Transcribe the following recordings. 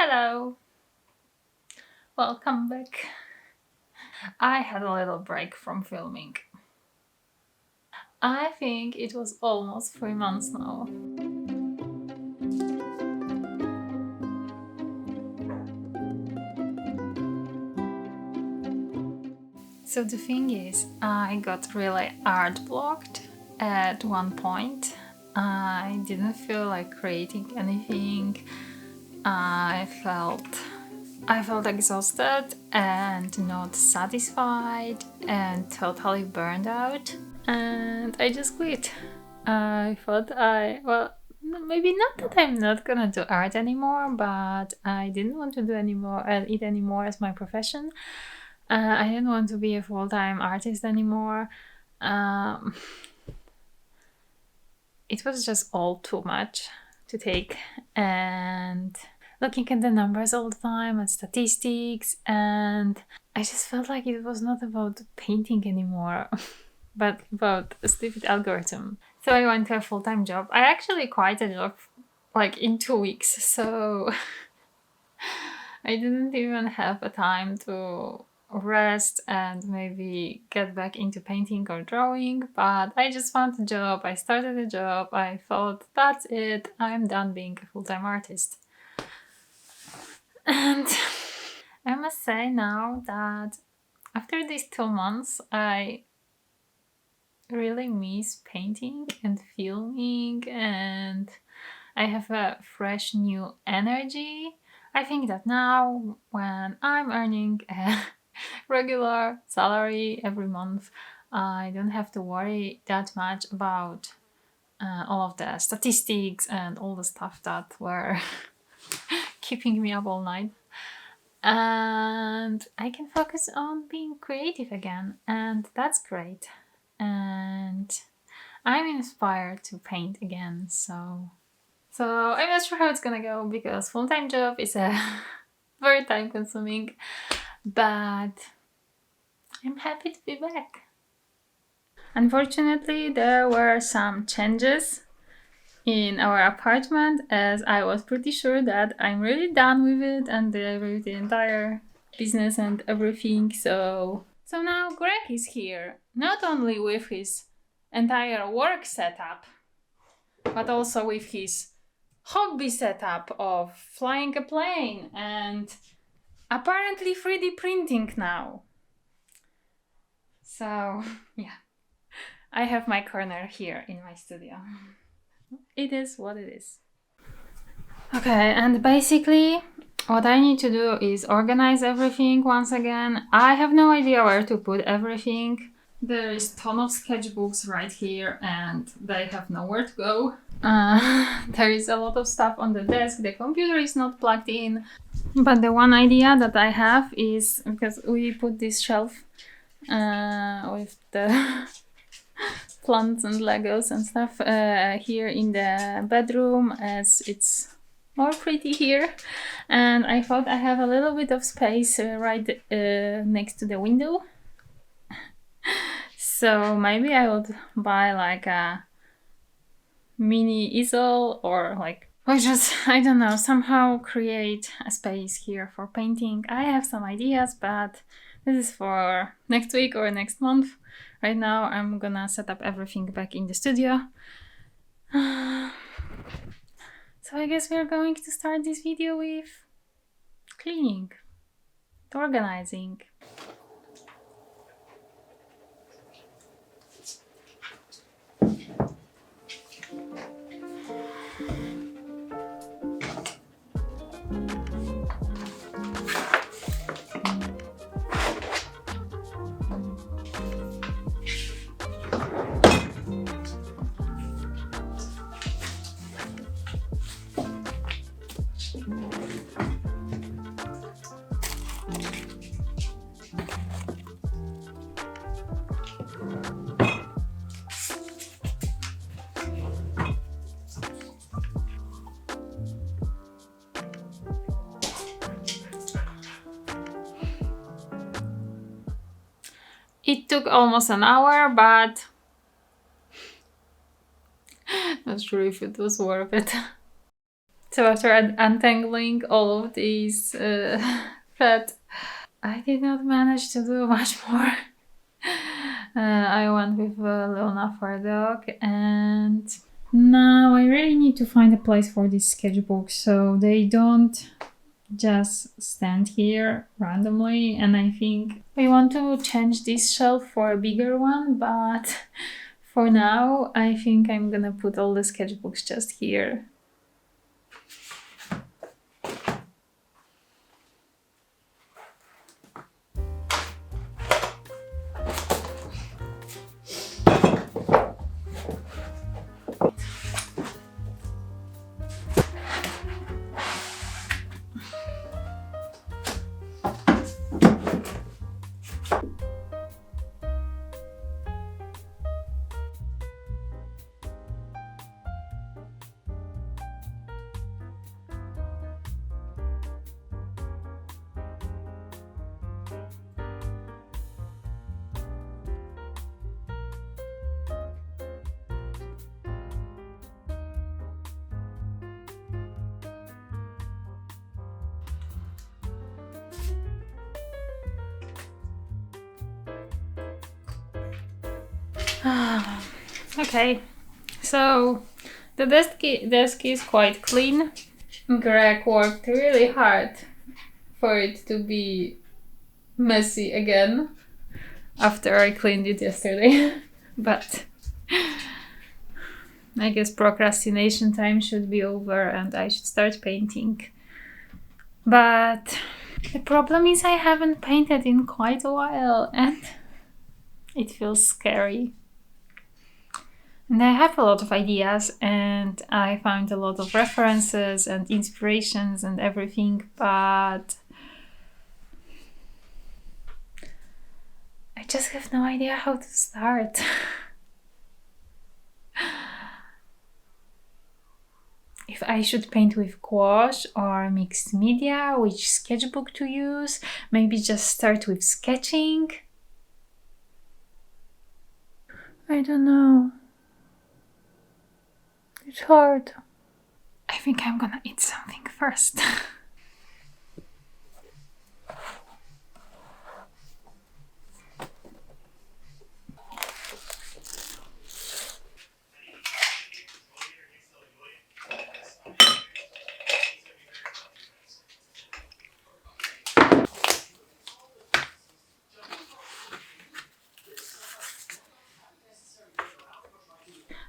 Hello, welcome back. I had a little break from filming. I think it was almost 3 months now. So the thing is, I got really art blocked at one point. I didn't feel like creating anything. I felt exhausted and not satisfied and totally burned out. And I just quit. I thought maybe not that I'm not gonna do art anymore, but I didn't want to do it anymore as my profession. I didn't want to be a full-time artist anymore. Um, it was just all too much to take, and looking at the numbers all the time and statistics, and I just felt like it was not about painting anymore, but about a stupid algorithm. So I went to a full-time job. I actually quit a job like in 2 weeks, so I didn't even have a time to rest and maybe get back into painting or drawing, but I just found a job. I started a job. I thought, that's it. I'm done being a full-time artist. And I must say now that after these 2 months, I really miss painting and filming, and I have a fresh new energy. I think that now, when I'm earning a regular salary every month, I don't have to worry that much about all of the statistics and all the stuff that were keeping me up all night. And I can focus on being creative again, and that's great. And I'm inspired to paint again, so I'm not sure how it's gonna go because full-time job is a very time consuming, but I'm happy to be back. Unfortunately, there were some changes in our apartment, as I was pretty sure that I'm really done with it and with the entire business and everything. So now Greg is here, not only with his entire work setup, but also with his hobby setup of flying a plane and apparently 3D printing now. So yeah, I have my corner here in my studio. It is what it is. Okay, and basically what I need to do is organize everything once again. I have no idea where to put everything. There is a ton of sketchbooks right here and they have nowhere to go. There is a lot of stuff on the desk. The computer is not plugged in. But the one idea that I have is, because we put this shelf with the plants and Legos and stuff here in the bedroom, as it's more pretty here, and I thought I have a little bit of space right next to the window, so maybe I would buy like a mini easel or just, I don't know, somehow create a space here for painting. I have some ideas, but this is for next week or next month. Right now I'm gonna set up everything back in the studio. So I guess we're going to start this video with cleaning, organizing. It took almost an hour, but not sure if it was worth it. So after untangling all of these threads, I did not manage to do much more. I went with Luna for a dog, and now I really need to find a place for these sketchbooks so they don't just stand here randomly. And I think I want to change this shelf for a bigger one, but for now I think I'm gonna put all the sketchbooks just here. Okay, so the desk is quite clean. Greg worked really hard for it to be messy again after I cleaned it yesterday. But I guess procrastination time should be over and I should start painting. But the problem is I haven't painted in quite a while and it feels scary. And I have a lot of ideas and I found a lot of references and inspirations and everything, but I just have no idea how to start. If I should paint with gouache or mixed media, which sketchbook to use, maybe just start with sketching. I don't know. It's hard. I think I'm gonna eat something first.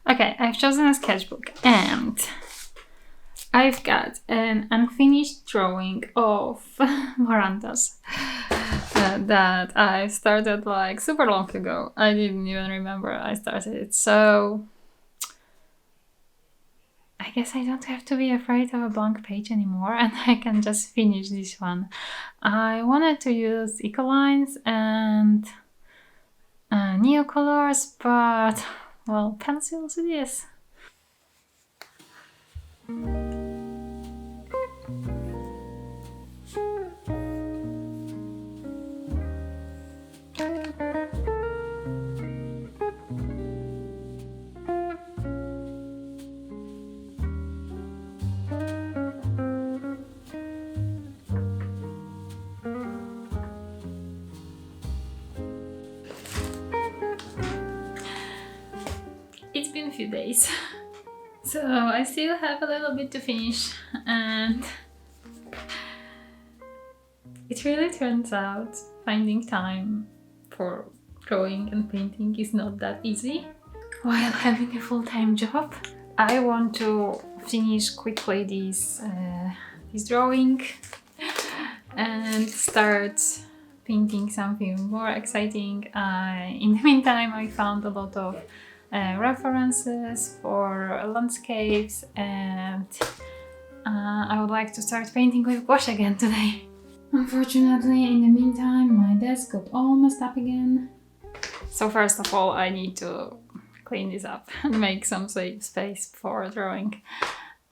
Okay, I've chosen a sketchbook and I've got an unfinished drawing of Marantas that I started like super long ago. I didn't even remember I started it, so I guess I don't have to be afraid of a blank page anymore and I can just finish this one. I wanted to use Ecolines and Neocolors, but well, pencils it is. It's been a few days, so I still have a little bit to finish, and it really turns out finding time for drawing and painting is not that easy while having a full-time job. I want to finish quickly this drawing and start painting something more exciting. In the meantime, I found a lot of references for landscapes, and I would like to start painting with gouache again today. Unfortunately, in the meantime, my desk got all messed up again. So first of all, I need to clean this up and make some safe space for drawing.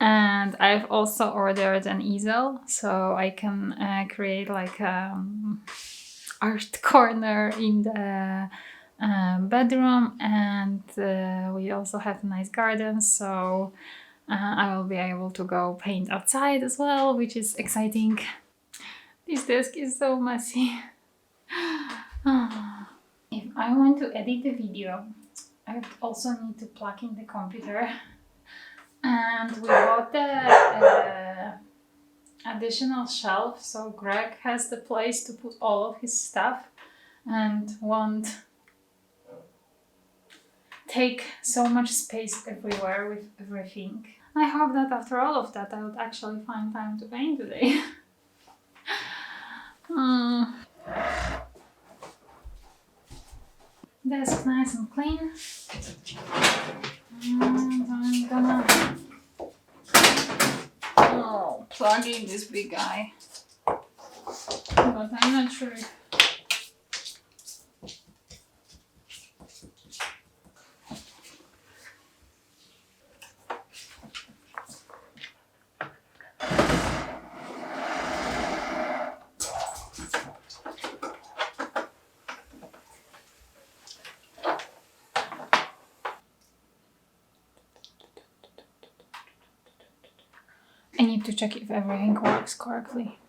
And I've also ordered an easel so I can create like art corner in the bedroom, and we also have a nice garden, so I will be able to go paint outside as well, which is exciting. This desk is so messy. If I want to edit the video, I would also need to plug in the computer. And we bought the additional shelf, so Greg has the place to put all of his stuff and won't take so much space everywhere with everything. I hope that after all of that I would actually find time to paint today. Desk nice and clean. And I'm gonna plug in this big guy. But I'm not sure if I need to check if everything works correctly.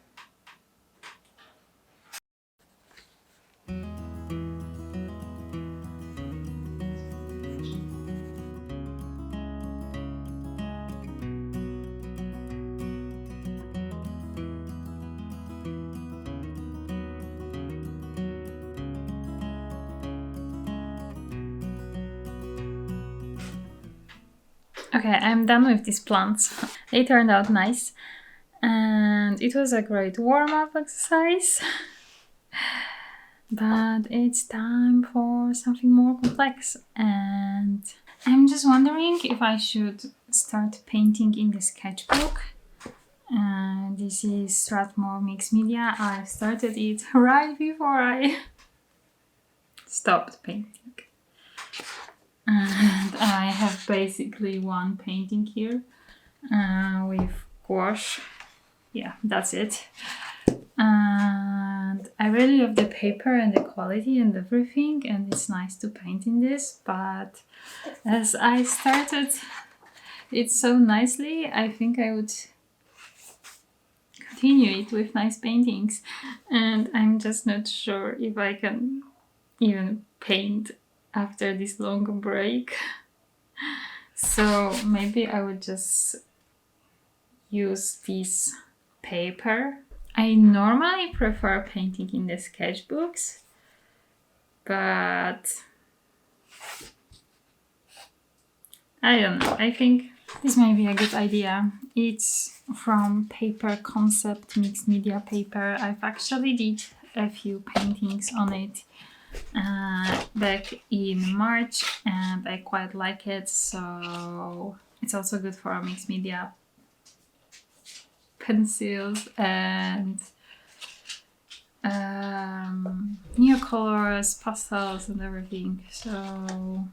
Okay, I'm done with these plants. They turned out nice and it was a great warm-up exercise. But it's time for something more complex, and I'm just wondering if I should start painting in the sketchbook. This is Strathmore Mixed Media. I started it right before I stopped painting. And I have basically one painting here with gouache. Yeah, that's it. And I really love the paper and the quality and everything, and it's nice to paint in this, but as I started it so nicely, I think I would continue it with nice paintings, and I'm just not sure if I can even paint after this long break. So maybe I would just use this paper. I normally prefer painting in the sketchbooks, but I don't know. I think this may be a good idea. It's from Paper Concept Mixed Media paper. I've actually did a few paintings on it back in March, and I quite like it, so it's also good for mixed media pencils and new colors, pastels and everything. So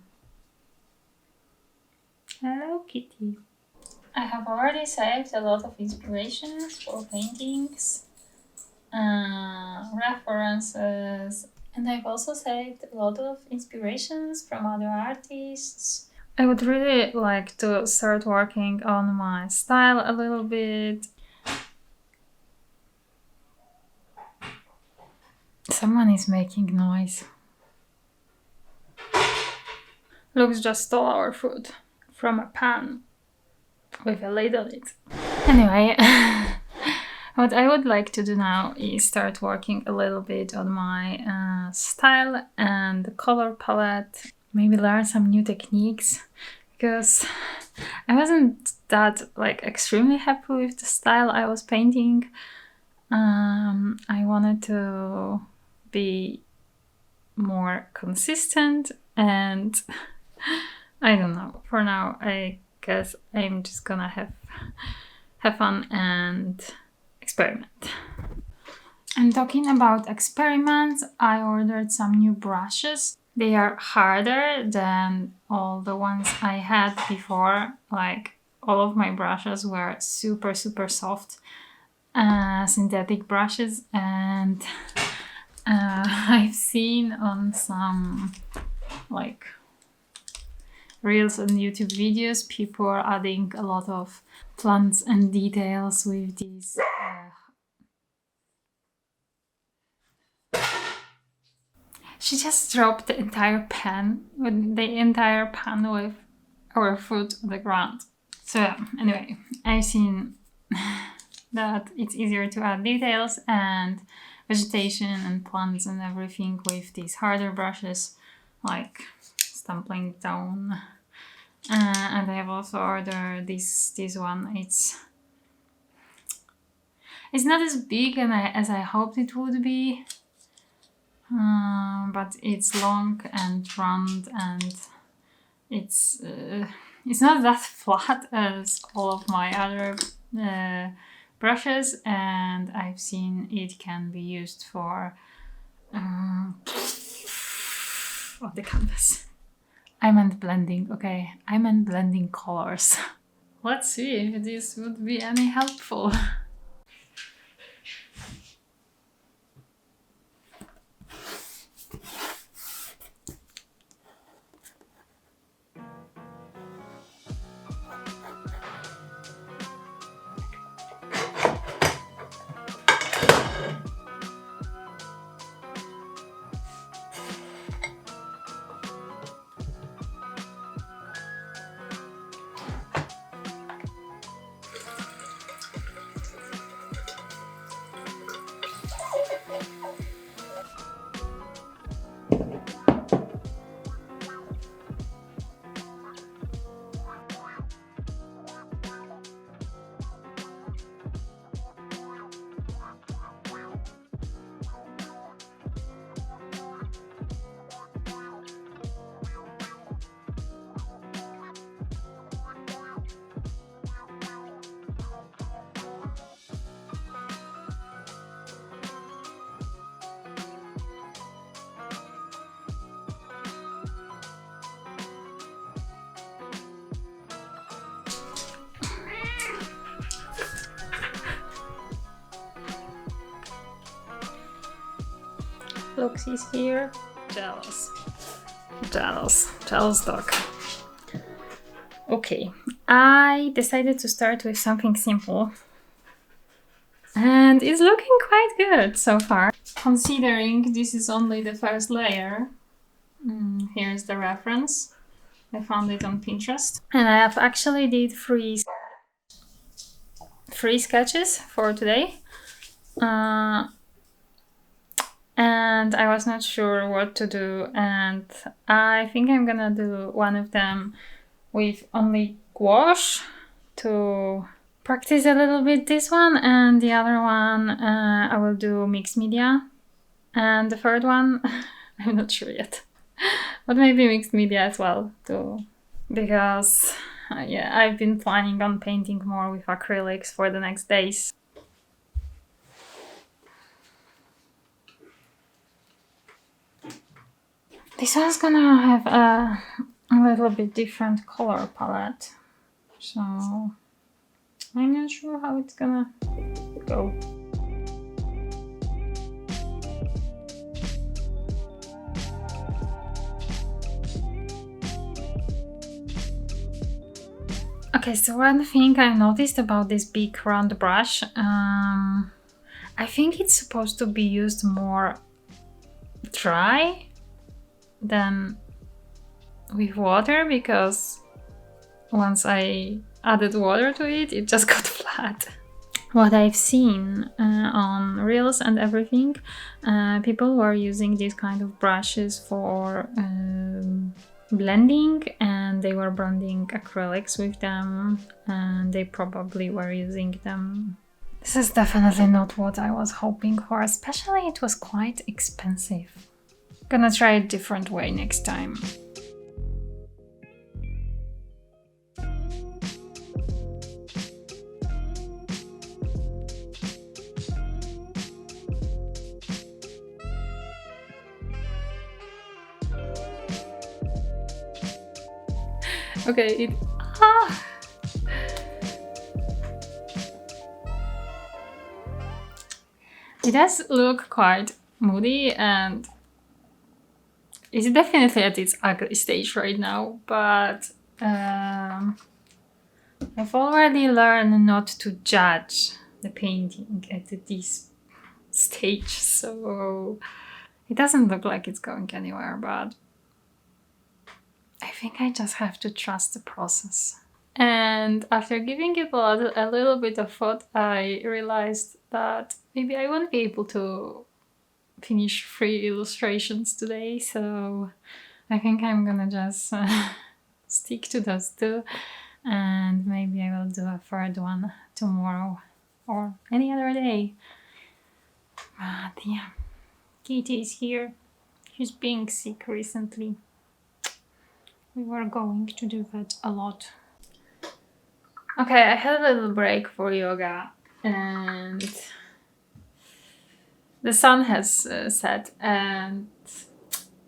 hello Kitty. I have already saved a lot of inspirations for paintings, references, and I've also saved a lot of inspirations from other artists. I would really like to start working on my style a little bit. Someone is making noise. Lux just stole our food from a pan with a lid on it. Anyway, what I would like to do now is start working a little bit on my style and the color palette. Maybe learn some new techniques, because I wasn't that extremely happy with the style I was painting. I wanted to be more consistent, and I don't know. For now, I guess I'm just gonna have fun and experiment. And talking about experiments, I ordered some new brushes. They are harder than all the ones I had before. All of my brushes were super soft synthetic brushes, and I've seen on some Reels and YouTube videos, people are adding a lot of plants and details with these. She just dropped the entire pan with our food on the ground. So anyway, I've seen that it's easier to add details and vegetation and plants and everything with these harder brushes, like Stumbling Down. And I have also ordered this one. It's not as big as I hoped it would be, but it's long and round, and it's not that flat as all of my other brushes, and I've seen it can be used for on the canvas. I meant blending, okay? I meant blending colors. Let's see if this would be any helpful. Look, he's here. Jealous dog. Okay, I decided to start with something simple, and it's looking quite good so far, considering this is only the first layer. Here's the reference. I found it on Pinterest, and I have actually did three sketches for today. And I was not sure what to do, and I think I'm gonna do one of them with only gouache to practice a little bit this one, and the other one I will do mixed media, and the third one I'm not sure yet, but maybe mixed media as well too, because I've been planning on painting more with acrylics for the next days. This one's gonna have a little bit different color palette, so I'm not sure how it's gonna go. Okay, so one thing I noticed about this big round brush, I think it's supposed to be used more dry than with water, because once I added water to it, it just got flat. What I've seen on Reels and everything, people were using these kind of brushes for blending, and they were blending acrylics with them, and they probably were using them. This is definitely not what I was hoping for, especially it was quite expensive. Gonna try a different way next time. Okay, it does look quite moody, and It's definitely at its ugly stage right now, but I've already learned not to judge the painting at this stage, so it doesn't look like it's going anywhere, but I think I just have to trust the process. And after giving it a little bit of thought, I realized that maybe I won't be able to finish 3 illustrations today, so I think I'm gonna just stick to those 2, and maybe I will do a 3rd one tomorrow or any other day. But yeah, Katie is here. She's being sick recently. We were going to do that a lot. Okay, I had a little break for yoga, and the sun has set, and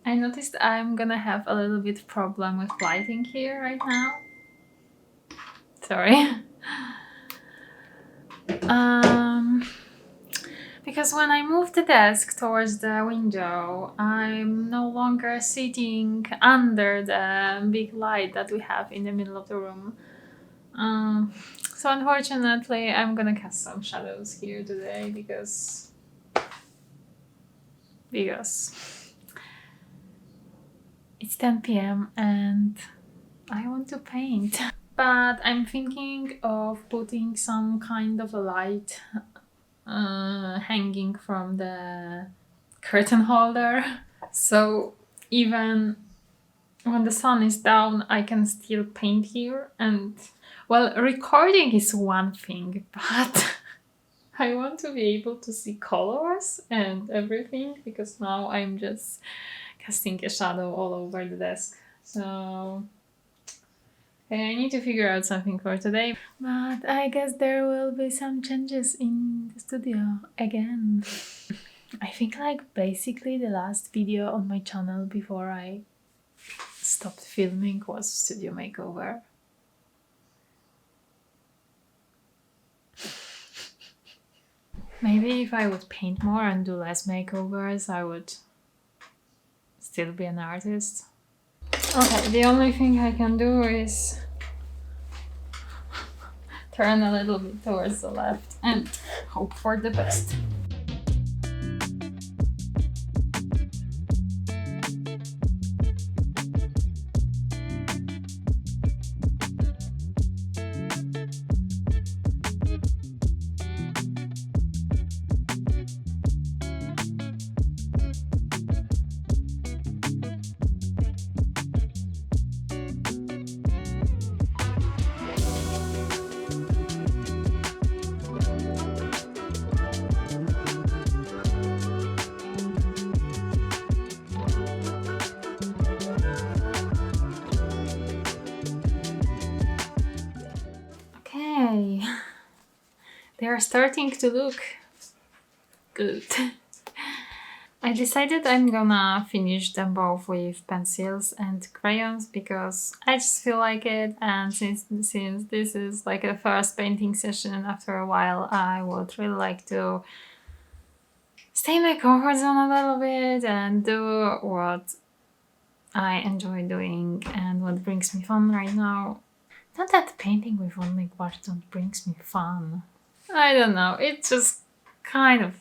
I noticed I'm gonna have a little bit problem with lighting here right now. Sorry. Because when I move the desk towards the window, I'm no longer sitting under the big light that we have in the middle of the room. So unfortunately, I'm gonna cast some shadows here today because it's 10 p.m. and I want to paint. But I'm thinking of putting some kind of a light hanging from the curtain holder. So even when the sun is down, I can still paint here. And well, recording is one thing, but I want to be able to see colors and everything, because now I'm just casting a shadow all over the desk. So I need to figure out something for today. But I guess there will be some changes in the studio again. I think like basically the last video on my channel before I stopped filming was studio makeover. Maybe if I would paint more and do less makeovers, I would still be an artist. Okay, the only thing I can do is turn a little bit towards the left and hope for the best. Okay, they are starting to look good. I decided I'm gonna finish them both with pencils and crayons because I just feel like it, and since this is like a first painting session after a while, I would really like to stay in my comfort zone a little bit and do what I enjoy doing and what brings me fun right now. Not that painting with only water don't brings me fun. I don't know, it's just kind of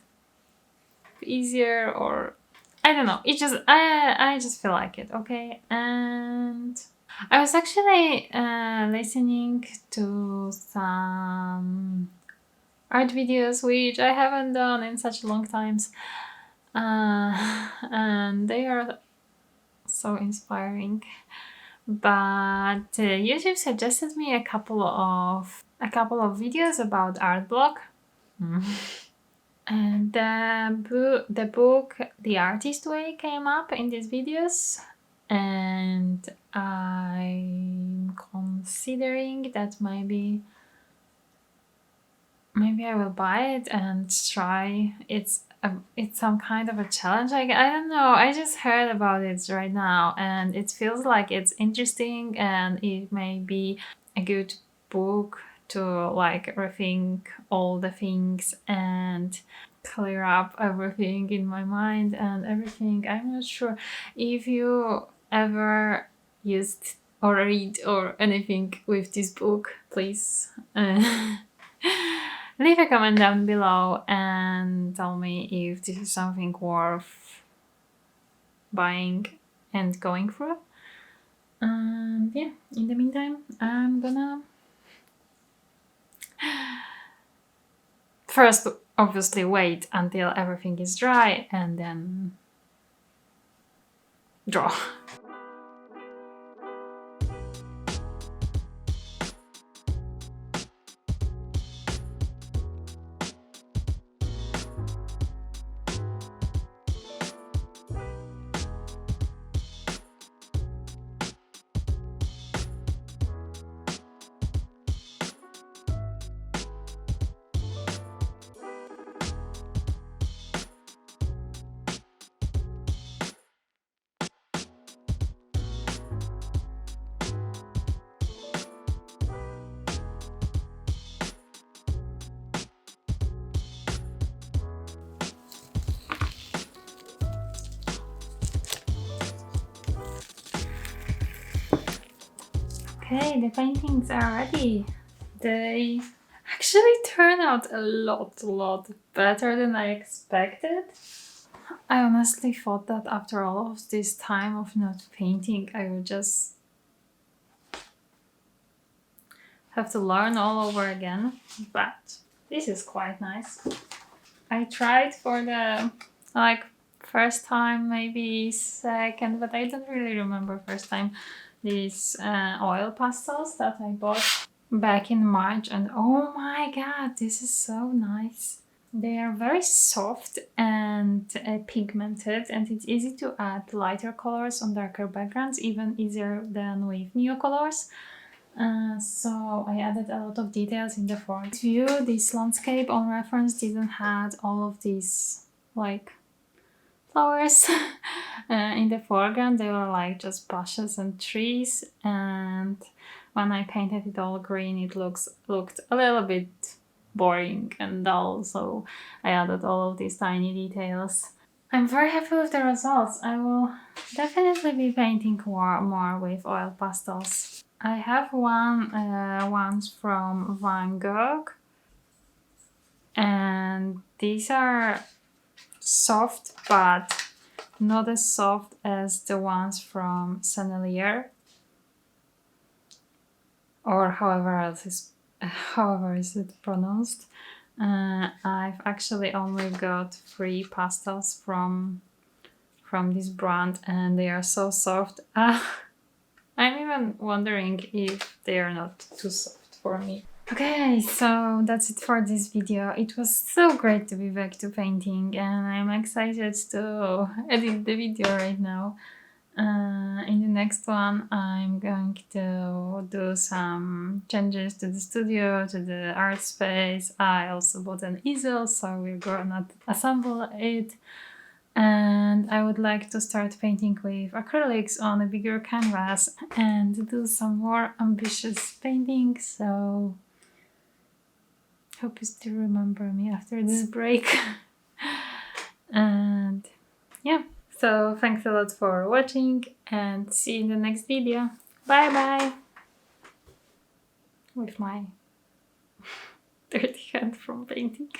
easier, or I don't know, it just I just feel like it, okay? And I was actually listening to some art videos which I haven't done in such long times, and they are so inspiring. But YouTube suggested me a couple of videos about art block. And the book The Artist Way came up in these videos, and I'm considering that maybe I will buy it and try. It's some kind of a challenge. I don't know. I just heard about it right now, and it feels like it's interesting, and it may be a good book to like rethink all the things and clear up everything in my mind and everything. I'm not sure if you ever used or read or anything with this book. Please leave a comment down below and tell me if this is something worth buying and going through. And yeah, in the meantime, I'm gonna first obviously wait until everything is dry and then draw. Okay, the paintings are ready. They actually turn out a lot better than I expected. I honestly thought that after all of this time of not painting, I would just have to learn all over again, but this is quite nice. I tried for the first time, maybe second, but I don't really remember first time, these oil pastels that I bought back in March, and oh my god, this is so nice. They are very soft and pigmented, and it's easy to add lighter colors on darker backgrounds, even easier than with Neocolors. So I added a lot of details in the front view. This landscape on reference didn't have all of these like flowers in the foreground. They were like just bushes and trees, and when I painted it all green, it looked a little bit boring and dull, so I added all of these tiny details. I'm very happy with the results. I will definitely be painting more with oil pastels. I have ones from Van Gogh, and these are soft, but not as soft as the ones from Sennelier, or however is it pronounced. I've actually only got 3 pastels from this brand, and they are so soft. I'm even wondering if they are not too soft for me. Okay, so that's it for this video. It was so great to be back to painting, and I'm excited to edit the video right now. In the next one, I'm going to do some changes to the studio, to the art space. I also bought an easel, so we're gonna assemble it. And I would like to start painting with acrylics on a bigger canvas and do some more ambitious painting. So hope you still remember me after this break. And yeah, so thanks a lot for watching, and see you in the next video. Bye bye! With my dirty hand from painting.